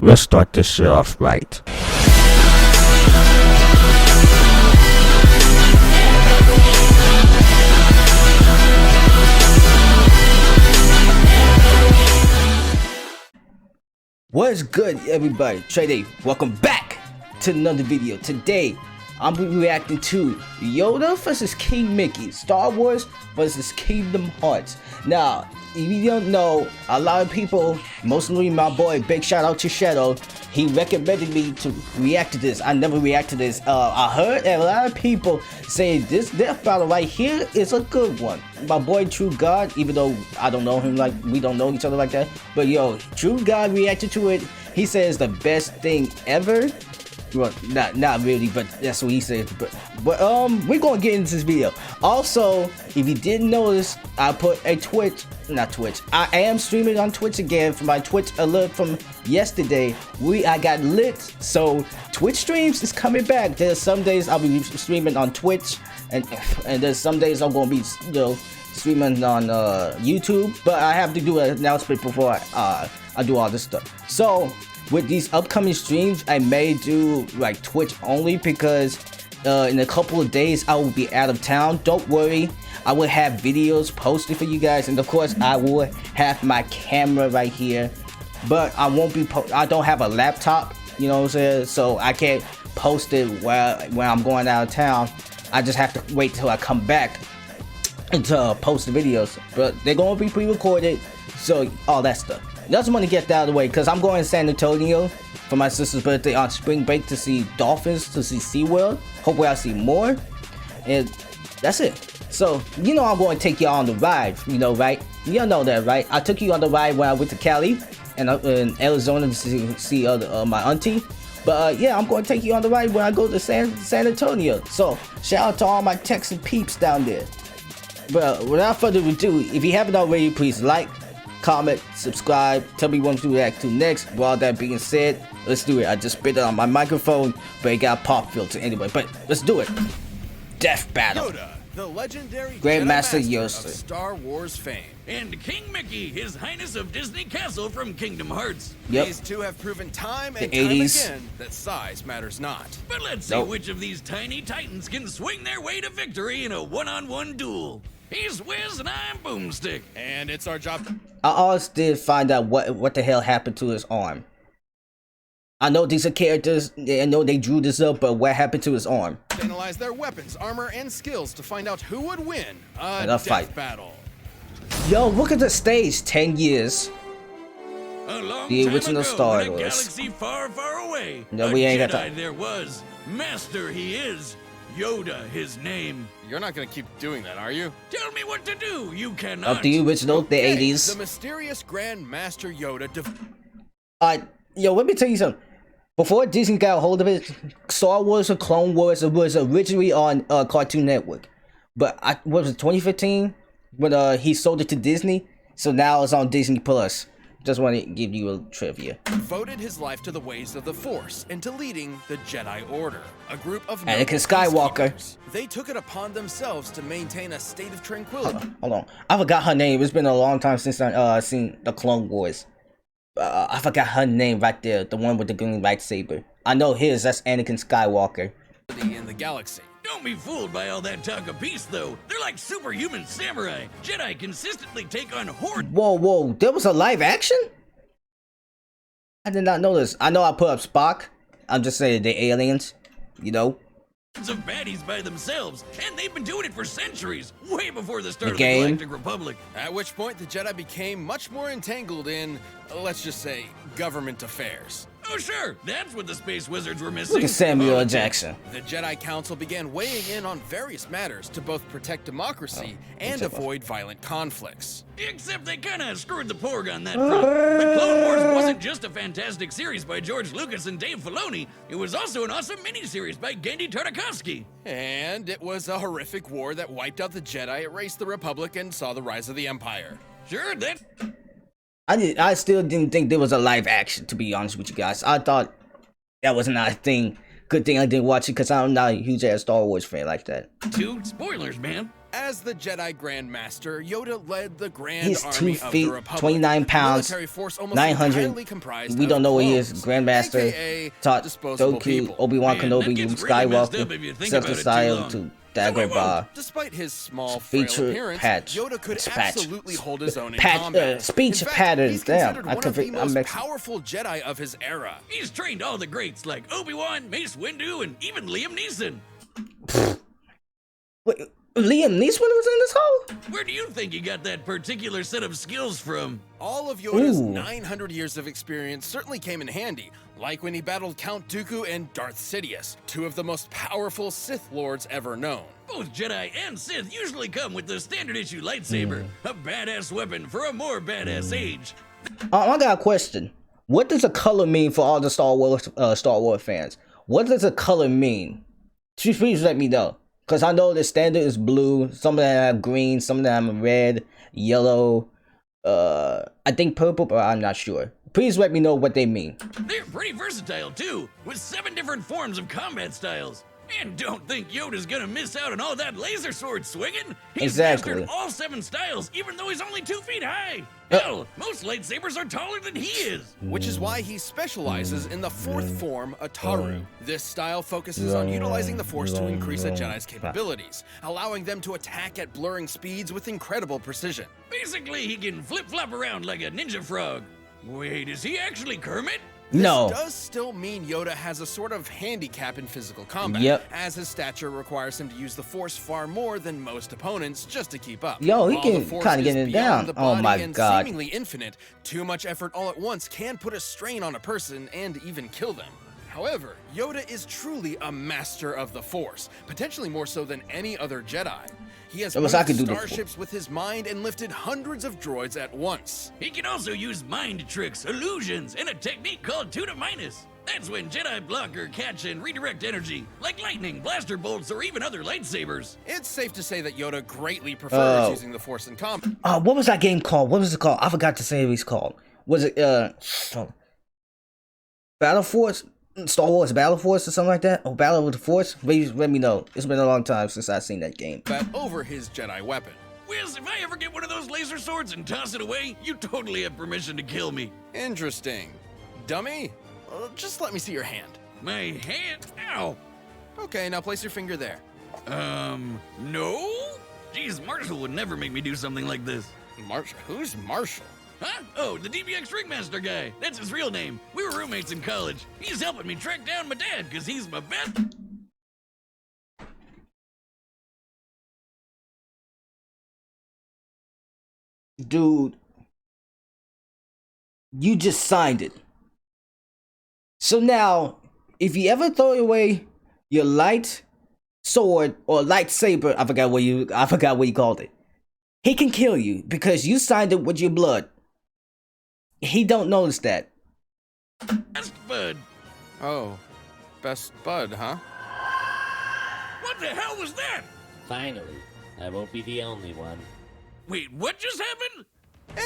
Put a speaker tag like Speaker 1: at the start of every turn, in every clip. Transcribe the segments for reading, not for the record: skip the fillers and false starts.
Speaker 1: let's start this shit off right.
Speaker 2: What's good, everybody? Trey, welcome back to another video. Today, I'm reacting to Yoda vs King Mickey, Star Wars vs Kingdom Hearts. Now, if you don't know, a lot of people, mostly my boy, big shout out to Shadow, he recommended me to react to this. I never react to this. I heard a lot of people say this battle right here is a good one. My boy True God, even though I don't know him, like we don't know each other like that, but yo, True God reacted to it. He says the best thing ever. Well, not really, but that's what he said. But we're gonna get into this video. Also, if you didn't notice, I put a I am streaming on Twitch again for my Twitch alert from yesterday. I got lit, so Twitch streams is coming back. There's some days I'll be streaming on Twitch, and there's some days I'm gonna be streaming on YouTube. But I have to do an announcement before I do all this stuff. So with these upcoming streams, I may do like Twitch only because in a couple of days I will be out of town. Don't worry, I will have videos posted for you guys, and of course I will have my camera right here, but I won't be I don't have a laptop, you know what I'm saying, so I can't post it when I'm going out of town. I just have to wait till I come back and to post the videos, but they're gonna be pre-recorded, so all that stuff. I just want to get that out of the way because I'm going to San Antonio for my sister's birthday on spring break to see dolphins, to see SeaWorld. Hopefully I'll see more. And that's it. So, you know I'm going to take y'all on the ride, you know, right? Y'all know that, right? I took you on the ride when I went to Cali and in Arizona to see my auntie. But yeah, I'm going to take you on the ride when I go to San Antonio. So, shout out to all my Texan peeps down there. But without further ado, if you haven't already, please like, comment, subscribe, tell me what to react to next. With all that being said, let's do it. I just spit it on my microphone, but it got pop filter anyway. But let's do it. Death battle.
Speaker 3: Yoda, the legendary
Speaker 2: Grandmaster
Speaker 3: Jedi
Speaker 2: Yoda
Speaker 3: of Star Wars fame,
Speaker 4: and King Mickey, His Highness of Disney Castle from Kingdom Hearts.
Speaker 2: Yep.
Speaker 3: These two have proven time and
Speaker 2: The 80s.
Speaker 3: time again that size matters not.
Speaker 4: But let's see which of these tiny titans can swing their way to victory in a one-on-one duel. He's Wiz and I'm Boomstick.
Speaker 3: And it's our job.
Speaker 2: I always did find out what the hell happened to his arm. I know these are characters, I know they drew this up, but what happened to his arm?
Speaker 3: Analyze their weapons, armor, and skills to find out who would win a
Speaker 2: death
Speaker 3: fight battle.
Speaker 2: Yo, look at the stage. 10 years.
Speaker 4: A long
Speaker 2: The
Speaker 4: time
Speaker 2: original
Speaker 4: ago,
Speaker 2: Star
Speaker 4: in a
Speaker 2: Wars.
Speaker 4: galaxy far, far away.
Speaker 2: No,
Speaker 4: a
Speaker 2: we ain't got
Speaker 4: Jedi
Speaker 2: time.
Speaker 4: There was. Master he is. Yoda his name.
Speaker 3: You're not gonna keep doing that, are you?
Speaker 4: Tell me what to do. You cannot.
Speaker 2: Of the original, the
Speaker 3: Okay,
Speaker 2: 80s.
Speaker 3: The mysterious Grand Master Yoda.
Speaker 2: Yo, let me tell you something. Before Disney got a hold of it, Star Wars or Clone Wars was originally on Cartoon Network. But what was it, 2015? When he sold it to Disney? So now it's on Disney Plus. Just want to give you a trivia.
Speaker 3: Devoted his life to the ways of the Force and to leading the Jedi Order, a group of
Speaker 2: Anakin
Speaker 3: noble
Speaker 2: Skywalker.
Speaker 3: peacekeepers. They took it upon themselves to maintain a state of tranquility.
Speaker 2: Hold on. I forgot her name. It's been a long time since I seen the Clone Wars. I forgot her name right there. The one with the green lightsaber. I know his. That's Anakin Skywalker.
Speaker 3: In the galaxy.
Speaker 4: Don't be fooled by all that talk of peace, though. They're like superhuman samurai. Jedi consistently take on hordes
Speaker 2: Whoa. There was a live action? I did not know this. I know I put up Spock. I'm just saying the aliens, you know.
Speaker 4: of baddies by themselves, and they've been doing it for centuries, way before the start of the
Speaker 2: game.
Speaker 4: Galactic Republic.
Speaker 3: At which point the Jedi became much more entangled in, let's just say, government affairs.
Speaker 4: Oh sure, that's what the space wizards were missing.
Speaker 2: Look at Samuel L.
Speaker 4: Politics.
Speaker 2: Jackson.
Speaker 3: The Jedi Council began weighing in on various matters to both protect democracy and avoid violent conflicts.
Speaker 4: Except they kinda screwed the porg on that front. The Clone Wars wasn't just a fantastic series by George Lucas and Dave Filoni, it was also an awesome miniseries by Genndy Tartakovsky.
Speaker 3: And it was a horrific war that wiped out the Jedi, erased the Republic, and saw the rise of the Empire.
Speaker 4: Sure, that...
Speaker 2: I still didn't think there was a live action, to be honest with you guys. I thought that was not a thing. Good thing I didn't watch it because I'm not a huge ass Star Wars fan like that.
Speaker 4: Two spoilers, man.
Speaker 3: As the Jedi Grand Master, Yoda led the Grand
Speaker 2: He's
Speaker 3: Army
Speaker 2: 2
Speaker 3: of
Speaker 2: feet,
Speaker 3: the Republic,
Speaker 2: 29 pounds,
Speaker 3: military force almost
Speaker 2: 900.
Speaker 3: entirely comprised
Speaker 2: We don't
Speaker 3: of
Speaker 2: know what he is.
Speaker 3: clones,
Speaker 2: Grandmaster
Speaker 3: aka
Speaker 2: taught
Speaker 3: disposable
Speaker 2: Doku,
Speaker 3: people.
Speaker 2: Obi-Wan
Speaker 4: Man, that
Speaker 2: Kenobi,
Speaker 4: gets
Speaker 2: Luke
Speaker 4: really messed up if you
Speaker 2: Skywalker,
Speaker 4: think
Speaker 2: Seth
Speaker 4: about it too
Speaker 2: Messiah
Speaker 4: long.
Speaker 2: to
Speaker 4: So I won't.
Speaker 2: Dagobah.
Speaker 3: Despite his small, frail
Speaker 2: Feature
Speaker 3: appearance,
Speaker 2: patch.
Speaker 3: Yoda could
Speaker 2: Patch.
Speaker 3: absolutely hold his own in
Speaker 2: Patch,
Speaker 3: combat.
Speaker 2: speech
Speaker 3: in fact,
Speaker 2: patterns.
Speaker 3: He's
Speaker 2: Damn,
Speaker 3: considered
Speaker 2: I
Speaker 3: one of the
Speaker 2: I'm
Speaker 3: most
Speaker 2: Mexican.
Speaker 3: powerful Jedi of his era.
Speaker 4: He's trained all the greats like Obi-Wan, Mace Windu, and even Liam Neeson.
Speaker 2: Wait, Liam Neeson was in this hole?
Speaker 4: Where do you think he got that particular set of skills from?
Speaker 3: All of Yoda's
Speaker 2: Ooh.
Speaker 3: 900 years of experience certainly came in handy, like when he battled Count Dooku and Darth Sidious, two of the most powerful Sith Lords ever known.
Speaker 4: Both Jedi and Sith usually come with the standard issue lightsaber, a badass weapon for a more badass age.
Speaker 2: I got a question. What does a color mean for all the Star Wars fans? What does a color mean? Please let me know. Because I know the standard is blue, some of them have green, some of them have red, yellow, I think purple, but I'm not sure. Please let me know what they mean.
Speaker 4: They're pretty versatile too, with 7 different forms of combat styles. And don't think Yoda's gonna miss out on all that laser sword swinging. He's
Speaker 2: Exactly.
Speaker 4: mastered all 7 styles, even though he's only 2 feet high. Hell, most lightsabers are taller than he is.
Speaker 3: Which is why he specializes in the fourth form, Ataru. This style focuses on utilizing the Force to increase a Jedi's capabilities, allowing them to attack at blurring speeds with incredible precision.
Speaker 4: Basically, he can flip-flop around like a ninja frog. Wait, is he actually Kermit?
Speaker 2: No.
Speaker 3: This does still mean Yoda has a sort of handicap in physical combat,
Speaker 2: Yep.
Speaker 3: as his stature requires him to use the Force far more than most opponents just to keep up.
Speaker 2: Yo, he
Speaker 3: While
Speaker 2: can
Speaker 3: the Force
Speaker 2: kinda
Speaker 3: is
Speaker 2: get it
Speaker 3: beyond
Speaker 2: down.
Speaker 3: the
Speaker 2: Oh
Speaker 3: body
Speaker 2: my
Speaker 3: and
Speaker 2: God.
Speaker 3: seemingly infinite, too much effort all at once can put a strain on a person and even kill them. However, Yoda is truly a master of the Force, potentially more so than any other Jedi. He has
Speaker 2: I wish I
Speaker 3: moved
Speaker 2: could do the
Speaker 3: starships with his mind and lifted hundreds of droids at once.
Speaker 4: He can also use mind tricks, illusions, and a technique called Tuda Minus. That's when Jedi block or catch and redirect energy, like lightning, blaster bolts, or even other lightsabers.
Speaker 3: It's safe to say that Yoda greatly prefers
Speaker 2: Oh.
Speaker 3: using the Force in combat.
Speaker 2: What was that game called? What was it called? I forgot to say what it's called. Was it, Battle Force? Star Wars Battle Force or something like that? Or Battle with the Force? Please let me know. It's been a long time since I've seen that game.
Speaker 3: Over his Jedi weapon.
Speaker 4: Wiz, if I ever get one of those laser swords and toss it away, you totally have permission to kill me.
Speaker 3: Interesting. Dummy? Just let me see your hand.
Speaker 4: My hand? Ow!
Speaker 3: Okay, now place your finger there.
Speaker 4: No? Jeez, Marshall would never make me do something like this.
Speaker 3: Marshall? Who's Marshall?
Speaker 4: Huh? Oh, the DBX Ringmaster guy. That's his real name. We were roommates in college. He's helping me track down my dad, because he's my best.
Speaker 2: Dude, you just signed it. So now, if you ever throw away your light sword or lightsaber, I forgot what you called it. He can kill you because you signed it with your blood. He don't notice that.
Speaker 4: Best bud.
Speaker 3: Oh, best bud, huh?
Speaker 4: What the hell was that?
Speaker 1: Finally, I won't be the only one.
Speaker 4: Wait, what just happened?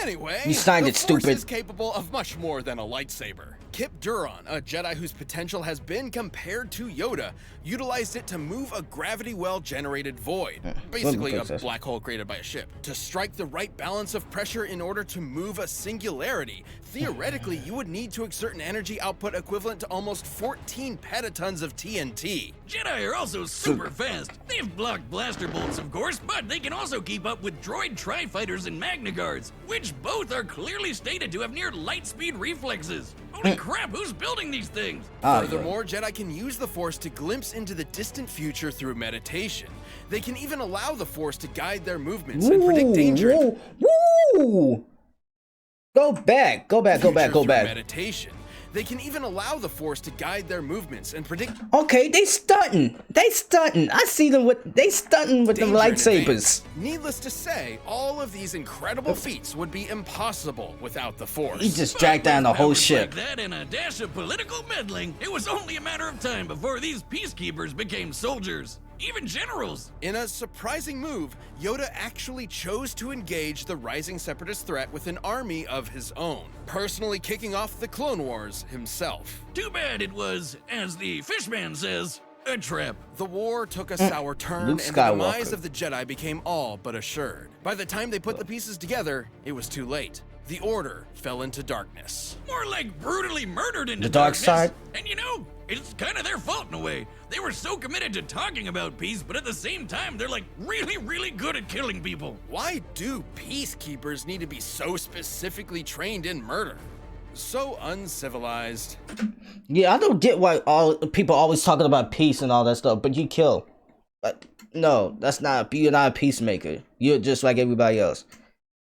Speaker 3: Anyway,
Speaker 2: You signed
Speaker 3: the
Speaker 2: it,
Speaker 3: Force
Speaker 2: stupid.
Speaker 3: is capable of much more than a lightsaber. Kip Duron, a Jedi whose potential has been compared to Yoda, utilized it to move a gravity well-generated void, basically a
Speaker 2: princess.
Speaker 3: black hole created by a ship, to strike the right balance of pressure in order to move a singularity. Theoretically, you would need to exert an energy output equivalent to almost 14 petatons of TNT.
Speaker 4: Jedi are also super fast. They've blocked blaster bolts, of course, but they can also keep up with droid tri-fighters and Magna Guards, which both are clearly stated to have near light speed reflexes. Holy crap, who's building these things?
Speaker 3: Furthermore, Jedi can use the Force to glimpse into the distant future through meditation. They can even allow the Force to guide their movements and predict danger.
Speaker 2: Woo! Go back.
Speaker 3: Through meditation. They can even allow the Force to guide their movements and predict.
Speaker 2: Okay, they stunting. I see them with them
Speaker 3: danger in
Speaker 2: lightsabers.
Speaker 3: advance. Needless to say, all of these incredible feats would be impossible without the Force.
Speaker 2: He just dragged down the whole
Speaker 4: Powers
Speaker 2: ship.
Speaker 4: Like that and a dash of political meddling, it was only a matter of time before these peacekeepers became soldiers, even generals.
Speaker 3: In a surprising move, Yoda actually chose to engage the rising separatist threat with an army of his own, personally kicking off the Clone Wars himself.
Speaker 4: Too bad it was, as the fishman says, A trap.
Speaker 3: The war took a sour turn,
Speaker 2: Luke
Speaker 3: and the demise
Speaker 2: Skywalker.
Speaker 3: of the Jedi became all but assured. By the time they put the pieces together, it was too late. The Order fell into darkness.
Speaker 4: More like brutally murdered into
Speaker 2: The dark
Speaker 4: darkness.
Speaker 2: side?
Speaker 4: And you know, it's kind of their fault in a way. They were so committed to talking about peace, but at the same time, they're like really, really good at killing people.
Speaker 3: Why do peacekeepers need to be so specifically trained in murder? So uncivilized.
Speaker 2: Yeah, I don't get why all people always talking about peace and all that stuff, but you kill. But no, that's not. You're not a peacemaker. You're just like everybody else.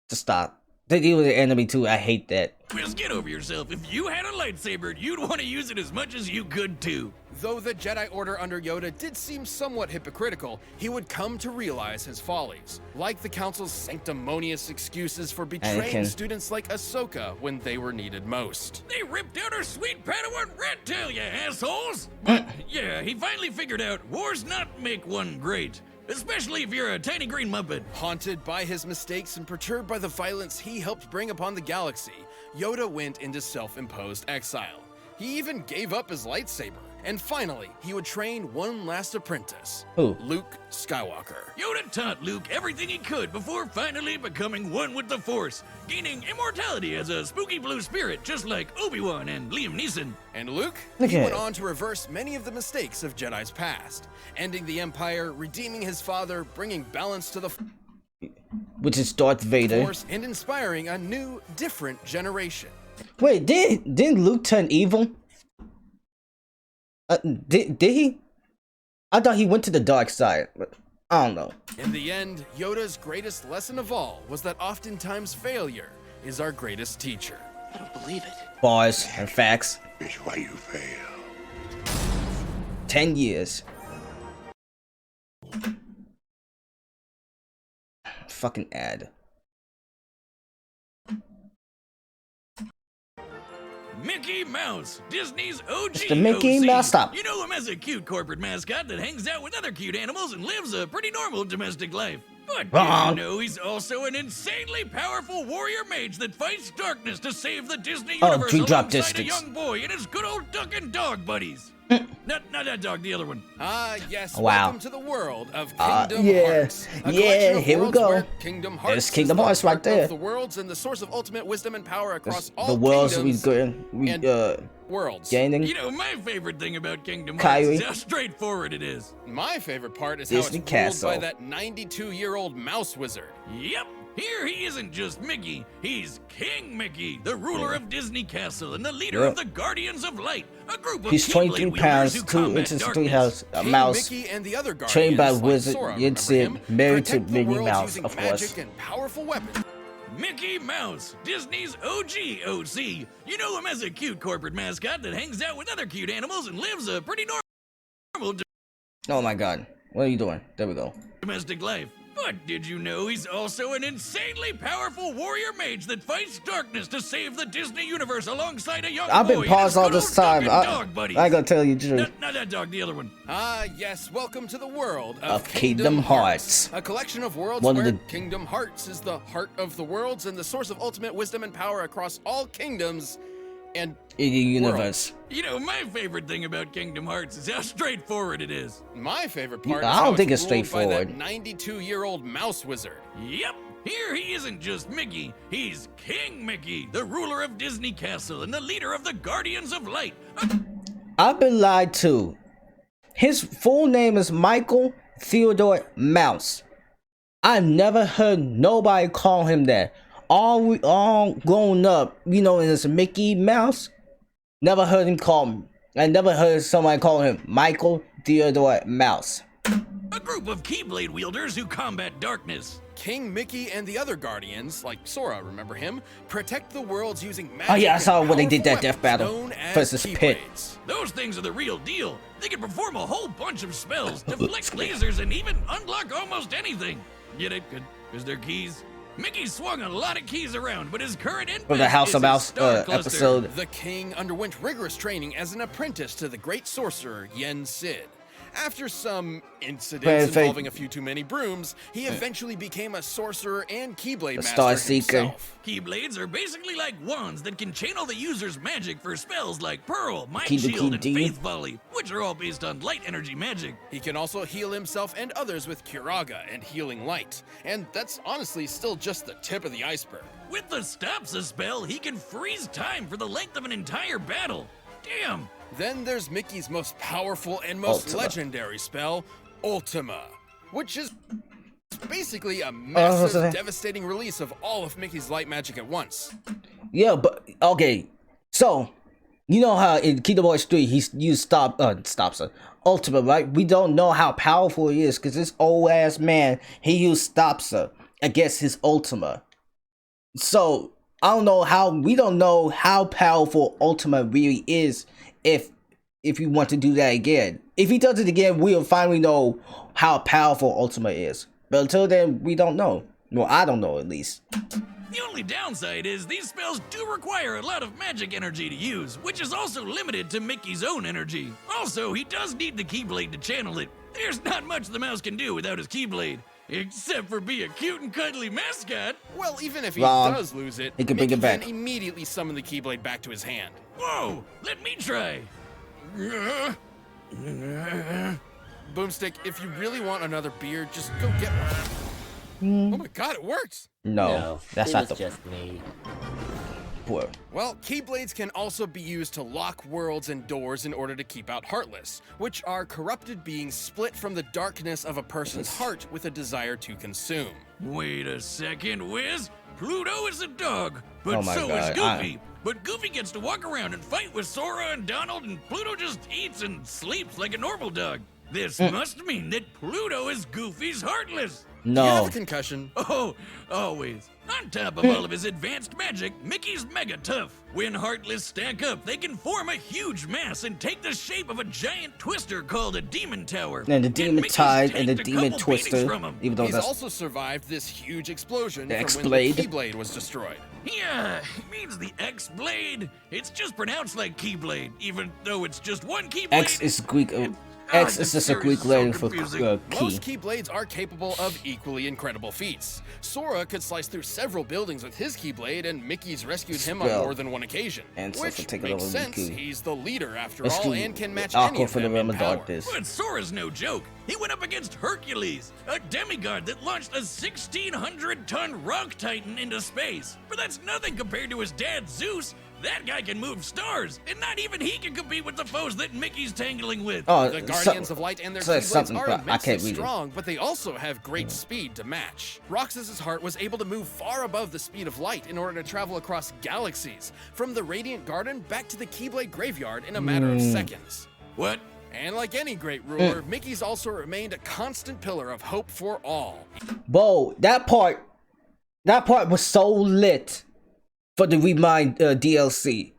Speaker 2: Just stop. They deal with the enemy too. I hate that.
Speaker 4: Just get over yourself. If you had a lightsaber, you'd want to use it as much as you could too.
Speaker 3: Though the Jedi Order under Yoda did seem somewhat hypocritical, he would come to realize his follies, like the Council's sanctimonious excuses for betraying
Speaker 2: Anakin.
Speaker 3: students like Ahsoka when they were needed most.
Speaker 4: They ripped out our sweet Padawan rat tail, you assholes! But yeah, he finally figured out war's not make one great. Especially if you're a tiny green muppet.
Speaker 3: Haunted by his mistakes and perturbed by the violence he helped bring upon the galaxy, Yoda went into self-imposed exile. He even gave up his lightsaber. And finally, he would train one last apprentice.
Speaker 2: Who?
Speaker 3: Luke Skywalker.
Speaker 4: Yoda taught Luke everything he could before finally becoming one with the Force, gaining immortality as a spooky blue spirit, just like Obi-Wan and Liam Neeson.
Speaker 3: And Luke,
Speaker 2: Look
Speaker 3: he
Speaker 2: at
Speaker 3: went
Speaker 2: it.
Speaker 3: on to reverse many of the mistakes of Jedi's past, ending the Empire, redeeming his father, bringing balance to the
Speaker 2: Which is Darth Vader.
Speaker 3: Force, and inspiring a new, different generation.
Speaker 2: Wait, didn't Luke turn evil? Did he? I thought he went to the dark side, but I don't know.
Speaker 3: In the end, Yoda's greatest lesson of all was that oftentimes failure is our greatest teacher.
Speaker 5: I don't believe it.
Speaker 2: Bars and facts.
Speaker 5: It's why you fail.
Speaker 2: 10 years. Fucking ad.
Speaker 4: Mickey Mouse, Disney's OG
Speaker 2: It's the Mickey
Speaker 4: OC.
Speaker 2: Mouse. Stop.
Speaker 4: You know him as a cute corporate mascot that hangs out with other cute animals and lives a pretty normal domestic life. But
Speaker 2: Wrong.
Speaker 4: did you know he's also an insanely powerful warrior mage that fights darkness to save the Disney
Speaker 2: Oh,
Speaker 4: universe
Speaker 2: Dream drop
Speaker 4: alongside a
Speaker 2: distance.
Speaker 4: young boy and his good old duck and dog buddies. Not that dog, the other one.
Speaker 3: Ah, yes,
Speaker 2: Wow.
Speaker 3: welcome to the world of Kingdom
Speaker 2: yeah.
Speaker 3: Hearts. A
Speaker 2: Yeah,
Speaker 3: collection of
Speaker 2: here we
Speaker 3: worlds
Speaker 2: go.
Speaker 3: where Kingdom Hearts
Speaker 2: There's Kingdom
Speaker 3: is the
Speaker 2: Hearts right
Speaker 3: heart
Speaker 2: there.
Speaker 3: of the worlds and the source of ultimate wisdom and power across all
Speaker 2: The worlds
Speaker 3: kingdoms and worlds.
Speaker 2: gaining.
Speaker 4: You know, my favorite thing about Kingdom
Speaker 2: Kyrie.
Speaker 4: Hearts is how straightforward it is.
Speaker 3: My favorite part is
Speaker 2: Disney
Speaker 3: how it's
Speaker 2: Castle.
Speaker 3: ruled by that 92-year-old mouse wizard.
Speaker 4: Yep. Here he isn't just Mickey, he's King Mickey, the ruler of Disney Castle and the leader
Speaker 2: Yep.
Speaker 4: of the Guardians of Light, a group of
Speaker 2: He's
Speaker 4: Keyblade
Speaker 2: 23
Speaker 4: wielders
Speaker 2: pounds,
Speaker 4: who
Speaker 2: 2
Speaker 4: combat
Speaker 2: inches, 3
Speaker 4: darkness.
Speaker 2: house, a
Speaker 3: King
Speaker 2: mouse.
Speaker 3: Mickey and the other guardians,
Speaker 2: Trained by
Speaker 3: like
Speaker 2: Wizard
Speaker 3: Sora,
Speaker 2: Sid,
Speaker 3: remember him,
Speaker 2: married to
Speaker 3: protect the
Speaker 2: Minnie
Speaker 3: worlds
Speaker 2: Mouse,
Speaker 3: using
Speaker 2: of course.
Speaker 3: magic and powerful weapons.
Speaker 4: Mickey Mouse, Disney's OG OC. You know him as a cute corporate mascot that hangs out with other cute animals and lives a pretty normal
Speaker 2: Oh my god. What are you doing? There we go.
Speaker 4: domestic life. But did you know he's also an insanely powerful warrior mage that fights darkness to save the Disney universe alongside a young
Speaker 2: I've
Speaker 4: boy
Speaker 2: been
Speaker 4: and
Speaker 2: paused
Speaker 4: his
Speaker 2: all
Speaker 4: good
Speaker 2: this
Speaker 4: old duck
Speaker 2: time.
Speaker 4: and
Speaker 2: I
Speaker 4: dog buddies.
Speaker 2: ain't gonna tell you the truth.
Speaker 4: Not that dog, the other one.
Speaker 3: Ah, yes, welcome to the world
Speaker 2: Of Kingdom Hearts.
Speaker 3: A collection of worlds
Speaker 2: One of
Speaker 3: where
Speaker 2: the-
Speaker 3: Kingdom Hearts is the heart of the worlds and the source of ultimate wisdom and power across all kingdoms and
Speaker 2: In the universe.
Speaker 4: You know, my favorite thing about Kingdom Hearts is how straightforward it is.
Speaker 3: my favorite part
Speaker 2: I
Speaker 3: is
Speaker 2: don't
Speaker 3: how
Speaker 2: think
Speaker 3: it's
Speaker 2: it's
Speaker 3: ruled by that
Speaker 2: straightforward.
Speaker 3: 92-year-old mouse wizard.
Speaker 4: Yep. Here he isn't just Mickey, he's King Mickey, the ruler of Disney Castle and the leader of the Guardians of Light.
Speaker 2: I've been lied to. His full name is Michael Theodore Mouse. I never heard nobody call him that. All grown up, you know, as Mickey Mouse. Never heard him call him. I never heard somebody call him Michael Theodore Mouse.
Speaker 4: A group of Keyblade wielders who combat darkness.
Speaker 3: King Mickey and the other guardians, like Sora, remember him, protect the worlds using magic.
Speaker 2: Oh yeah, I
Speaker 3: and
Speaker 2: saw when they did
Speaker 3: powerful
Speaker 2: that death battle
Speaker 3: weapons known as
Speaker 2: versus Pit.
Speaker 3: Keyblades.
Speaker 4: Those things are the real deal. They can perform a whole bunch of spells, deflect lasers, and even unlock almost anything. Get it? Because they're keys. Mickey swung a lot of keys around, but his current
Speaker 2: For the House
Speaker 4: is
Speaker 2: of
Speaker 4: his
Speaker 2: Mouse
Speaker 4: star cluster.
Speaker 2: episode.
Speaker 3: The king underwent rigorous training as an apprentice to the great sorcerer Yen Sid. After some incidents
Speaker 2: Perfect.
Speaker 3: involving a few too many brooms, he eventually became a sorcerer and Keyblade
Speaker 2: A
Speaker 3: master
Speaker 2: Star Seeker.
Speaker 3: himself.
Speaker 4: Keyblades are basically like wands that can channel the user's magic for spells like Pearl, Mind
Speaker 2: Key to
Speaker 4: Shield, and
Speaker 2: key.
Speaker 4: Faith Volley, which are all based on light energy magic.
Speaker 3: He can also heal himself and others with Kiraga and Healing Light, and that's honestly still just the tip of the iceberg.
Speaker 4: With the Stopsa spell, he can freeze time for the length of an entire battle. Damn!
Speaker 3: Then there's Mickey's most powerful and most
Speaker 2: Ultima.
Speaker 3: legendary spell, Ultima, which is basically a
Speaker 2: what's
Speaker 3: massive,
Speaker 2: that?
Speaker 3: devastating release of all of Mickey's light magic at once.
Speaker 2: Yeah, but okay. So you know how in Kingdom Hearts 3 he's used stops Ultima, right? We don't know how powerful he is because this old ass man he used Stopsa against his Ultima. So we don't know how powerful Ultima really is if you want to do that again. If he does it again, we'll finally know how powerful Ultima is. But until then, we don't know. Well, I don't know at least.
Speaker 4: The only downside is these spells do require a lot of magic energy to use, which is also limited to Mickey's own energy. Also, he does need the Keyblade to channel it. There's not much the mouse can do without his Keyblade, except for be a cute and cuddly mascot.
Speaker 3: Well, even if he
Speaker 2: Wrong.
Speaker 3: does lose it,
Speaker 2: He can bring
Speaker 3: Mickey
Speaker 2: it back.
Speaker 3: can immediately summon the Keyblade back to his hand.
Speaker 4: Whoa, let me try.
Speaker 3: Boomstick, if you really want another beer, just go get one. Oh my god, it worked!
Speaker 2: No, that's
Speaker 1: it
Speaker 2: not
Speaker 1: was
Speaker 2: the
Speaker 1: just me.
Speaker 2: poor.
Speaker 3: Well, Keyblades can also be used to lock worlds and doors in order to keep out Heartless, which are corrupted beings split from the darkness of a person's heart with a desire to consume.
Speaker 4: Wait a second, Wiz. Pluto is a dog, but
Speaker 2: Oh my
Speaker 4: so
Speaker 2: God,
Speaker 4: is Goofy. But Goofy gets to walk around and fight with Sora and Donald, and Pluto just eats and sleeps like a normal dog. This must mean that Pluto is Goofy's Heartless.
Speaker 3: You have
Speaker 2: No.
Speaker 3: a concussion.
Speaker 4: Oh, always. On top of all of his advanced magic, Mickey's mega tough. When Heartless stack up, they can form a huge mass and take the shape of a giant twister called a Demon Tower.
Speaker 2: And the Demon
Speaker 4: Mickey's
Speaker 2: Tide and the
Speaker 4: tanked a
Speaker 2: Demon
Speaker 4: couple beatings
Speaker 2: Twister.
Speaker 4: from him.
Speaker 2: Even though
Speaker 3: He's
Speaker 2: that's
Speaker 3: also survived this huge explosion
Speaker 2: The
Speaker 3: from when the
Speaker 2: X-Blade.
Speaker 3: Keyblade was destroyed.
Speaker 4: Yeah, it means the X-Blade. It's just pronounced like Keyblade, even though it's just one Keyblade.
Speaker 2: X is Greek. X is just a Greek letter for key.
Speaker 3: Most Keyblades are capable of equally incredible feats. Sora could slice through several buildings with his Keyblade, and Mickey's rescued him on
Speaker 2: Spell.
Speaker 3: more than one occasion.
Speaker 2: And so
Speaker 3: which
Speaker 2: for taking
Speaker 3: makes
Speaker 2: over
Speaker 3: sense.
Speaker 2: Mickey.
Speaker 3: He's the leader after
Speaker 2: Let's
Speaker 3: all
Speaker 2: do
Speaker 3: and can match
Speaker 2: Aqua
Speaker 3: any of
Speaker 2: for the
Speaker 3: them
Speaker 2: Realm
Speaker 3: in
Speaker 2: of
Speaker 3: power.
Speaker 2: Darkness.
Speaker 4: But Sora's no joke. He went up against Hercules, a demigod that launched a 1,600-ton rock titan into space. But that's nothing compared to his dad, Zeus. That guy can move stars, and not even he can compete with the foes that Mickey's tangling with.
Speaker 2: Oh,
Speaker 3: The Guardians of Light and their
Speaker 2: so it's
Speaker 3: Keyblades
Speaker 2: something,
Speaker 3: are
Speaker 2: but I
Speaker 3: immensely
Speaker 2: can't read it.
Speaker 3: strong, but they also have great speed to match. Roxas's heart was able to move far above the speed of light in order to travel across galaxies, from the Radiant Garden back to the Keyblade Graveyard in a matter of seconds.
Speaker 4: What?
Speaker 3: And like any great ruler, Mickey's also remained a constant pillar of hope for all.
Speaker 2: Bro, that part was so lit for the Remind DLC.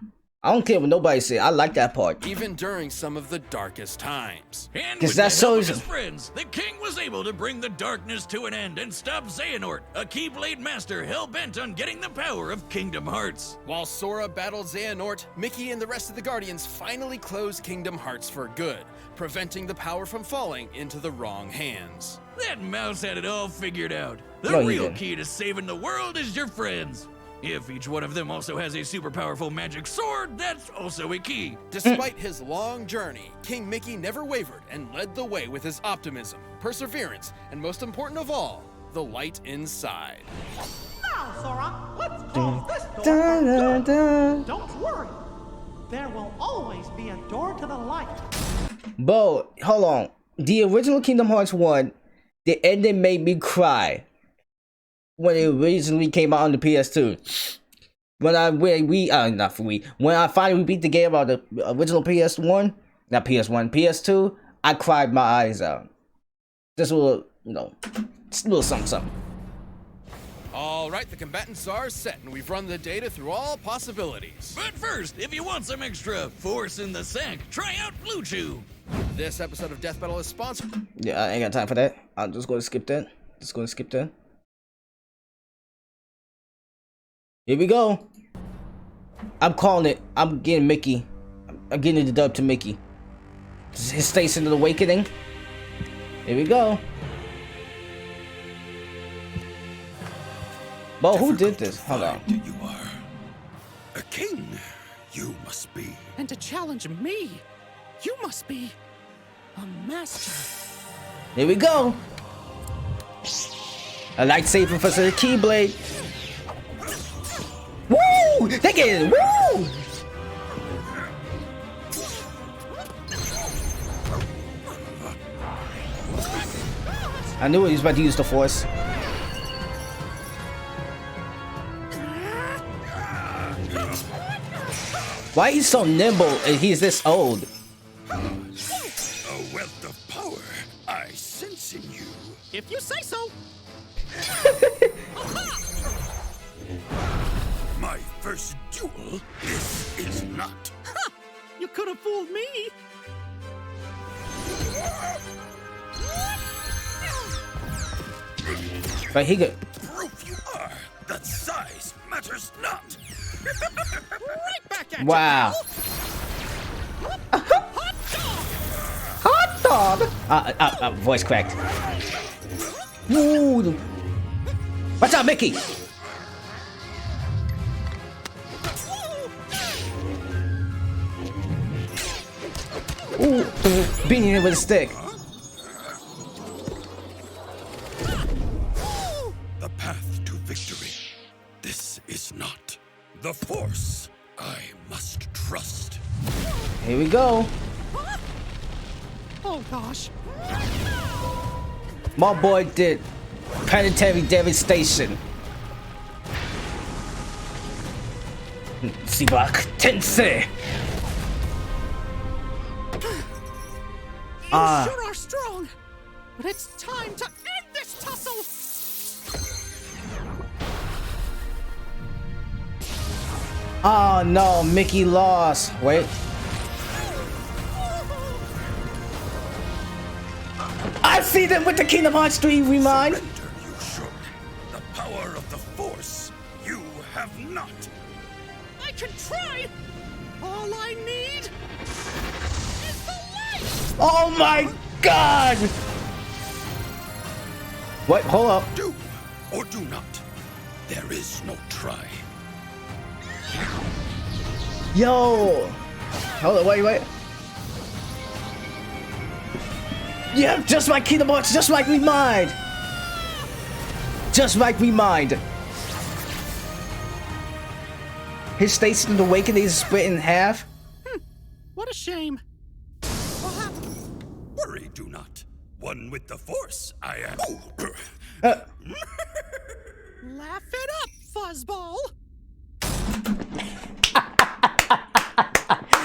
Speaker 2: I don't care what nobody say. I like that part.
Speaker 3: Even during some of the darkest times.
Speaker 4: And
Speaker 2: 'Cause
Speaker 4: with
Speaker 2: that
Speaker 4: the help of
Speaker 2: shows-
Speaker 4: his friends, the king was able to bring the darkness to an end and stop Xehanort, a Keyblade master hell-bent on getting the power of Kingdom Hearts.
Speaker 3: While Sora battled Xehanort, Mickey and the rest of the Guardians finally closed Kingdom Hearts for good, preventing the power from falling into the wrong hands.
Speaker 4: That mouse had it all figured out. The
Speaker 2: No, he
Speaker 4: real
Speaker 2: didn't.
Speaker 4: key to saving the world is your friends. If each one of them also has a super powerful magic sword, that's also a key.
Speaker 3: Despite his long journey, King Mickey never wavered and led the way with his optimism, perseverance, and most important of all, the light inside.
Speaker 6: Now, Sora, let's close this door
Speaker 2: Dun,
Speaker 6: for
Speaker 2: dun,
Speaker 6: good.
Speaker 2: dun.
Speaker 6: Don't worry. There will always be a door to the light.
Speaker 2: Bro, hold on. The original Kingdom Hearts 1, the ending made me cry when it originally came out on the PS2. When I finally beat the game on the original PS2, I cried my eyes out. Just a little, just a little something.
Speaker 3: All right, the combatants are set, and we've run the data through all possibilities.
Speaker 4: But first, if you want some extra force in the sack, try out Blue Chew.
Speaker 3: This episode of Death Battle is sponsored.
Speaker 2: Yeah, I ain't got time for that. I'm just gonna skip that. Here we go. I'm calling it. I'm getting Mickey. I'm getting the dub to Mickey. His Station of Awakening. Here we go. Bo, who did this? Hold on.
Speaker 5: You are a king. You must be.
Speaker 6: And to challenge me, you must be a master.
Speaker 2: Here we go. A lightsaber for the Keyblade. Woo! They get it. Woo! I knew he was about to use the Force. Why he's so nimble and he's this old?
Speaker 5: A wealth of power I sense in you.
Speaker 6: If you say so.
Speaker 5: My first duel. This is not.
Speaker 6: Ha! You could have fooled me.
Speaker 2: But he could.
Speaker 5: Proof you are. That size matters not.
Speaker 6: Right back at
Speaker 2: Wow.
Speaker 6: you. Hot dog.
Speaker 2: Hot dog. Voice cracked. Ooh. Watch out, Mickey. Ooh, beating it with a stick.
Speaker 5: The path to victory. This is not the Force I must trust.
Speaker 2: Here we go.
Speaker 6: Oh gosh.
Speaker 2: My boy did planetary devastation. Sibak Tensei.
Speaker 6: You sure are strong. But it's time to end this tussle.
Speaker 2: Oh no, Mickey lost. Wait. I see them with the Kingdom Hearts 3 remind.
Speaker 5: Surrender you should. The power of the Force you have not.
Speaker 6: I can try. All I need is the light.
Speaker 2: Oh my god! What? Hold up.
Speaker 5: Do or do not. There is no try.
Speaker 2: Yo! Hold on, wait. Yeah, just like Kingdom Hearts, just like Remind! Just like Remind. His Station of Awakening is split in half.
Speaker 6: What a shame. What happened?
Speaker 5: Worry do not. One with the Force I am.
Speaker 6: Laugh it up, fuzzball.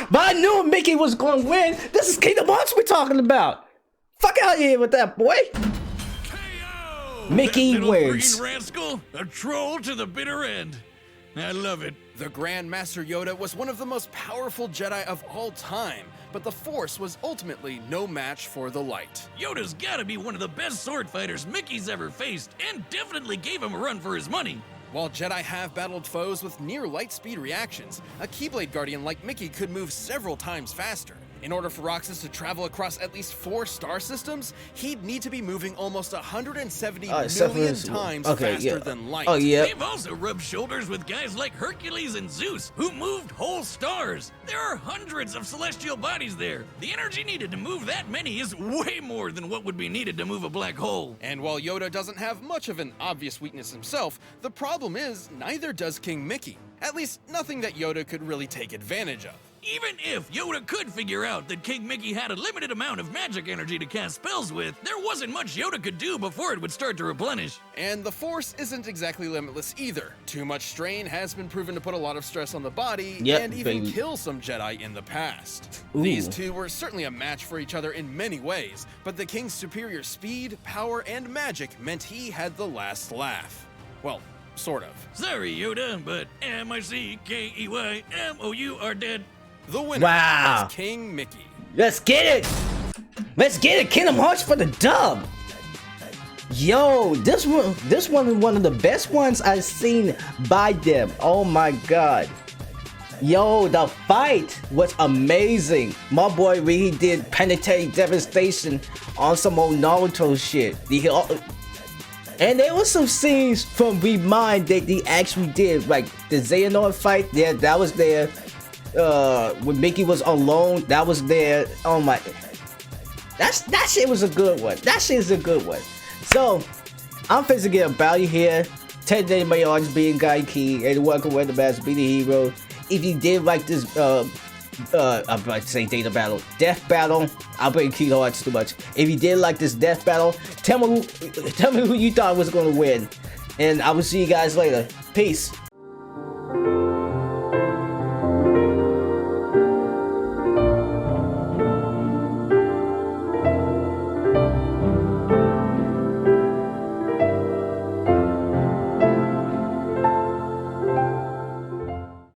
Speaker 2: But I knew Mickey was going to win. This is Kingdom Hearts we're talking about. Fuck out of here with that, boy.
Speaker 4: KO!
Speaker 2: Mickey
Speaker 4: That little
Speaker 2: wins.
Speaker 4: green rascal, a troll to the bitter end. I love it.
Speaker 3: The Grand Master Yoda was one of the most powerful Jedi of all time, but the Force was ultimately no match for the light.
Speaker 4: Yoda's gotta be one of the best sword fighters Mickey's ever faced, and definitely gave him a run for his money.
Speaker 3: While Jedi have battled foes with near light speed reactions, a Keyblade Guardian like Mickey could move several times faster. In order for Roxas to travel across at least 4 star systems, he'd need to be moving almost 170 million times faster than light.
Speaker 2: Oh, yeah.
Speaker 4: They've also rubbed shoulders with guys like Hercules and Zeus, who moved whole stars. There are hundreds of celestial bodies there. The energy needed to move that many is way more than what would be needed to move a black hole.
Speaker 3: And while Yoda doesn't have much of an obvious weakness himself, the problem is neither does King Mickey. At least nothing that Yoda could really take advantage of.
Speaker 4: Even if Yoda could figure out that King Mickey had a limited amount of magic energy to cast spells with, there wasn't much Yoda could do before it would start to replenish.
Speaker 3: And the Force isn't exactly limitless either. Too much strain has been proven to put a lot of stress on the body and even kill some Jedi in the past.
Speaker 2: Ooh.
Speaker 3: These two were certainly a match for each other in many ways, but the King's superior speed, power, and magic meant he had the last laugh. Well, sort of.
Speaker 4: Sorry, Yoda, but M-I-C-K-E-Y-M-O-U are dead.
Speaker 3: The winner is King Mickey.
Speaker 2: Let's get it! Let's get it! Kingdom Hearts for the dub! Yo, this one is one of the best ones I've seen by them. Oh my god. Yo, the fight was amazing. My boy really did penetrate devastation on some old Naruto shit. And there was some scenes from Remind that he actually did, like the Xehanort fight. Yeah, that was there. When Mickey was alone, that was there. Oh my, that shit was a good one. That shit is a good one. So I'm finna get a value here. 10 day my arms being Guy Key and welcome with the best be the hero. If you did like this I'm about to say death battle, I'll bring Kingdom Hearts too much. If you did like this death battle, tell me who you thought was gonna win. And I will see you guys later. Peace.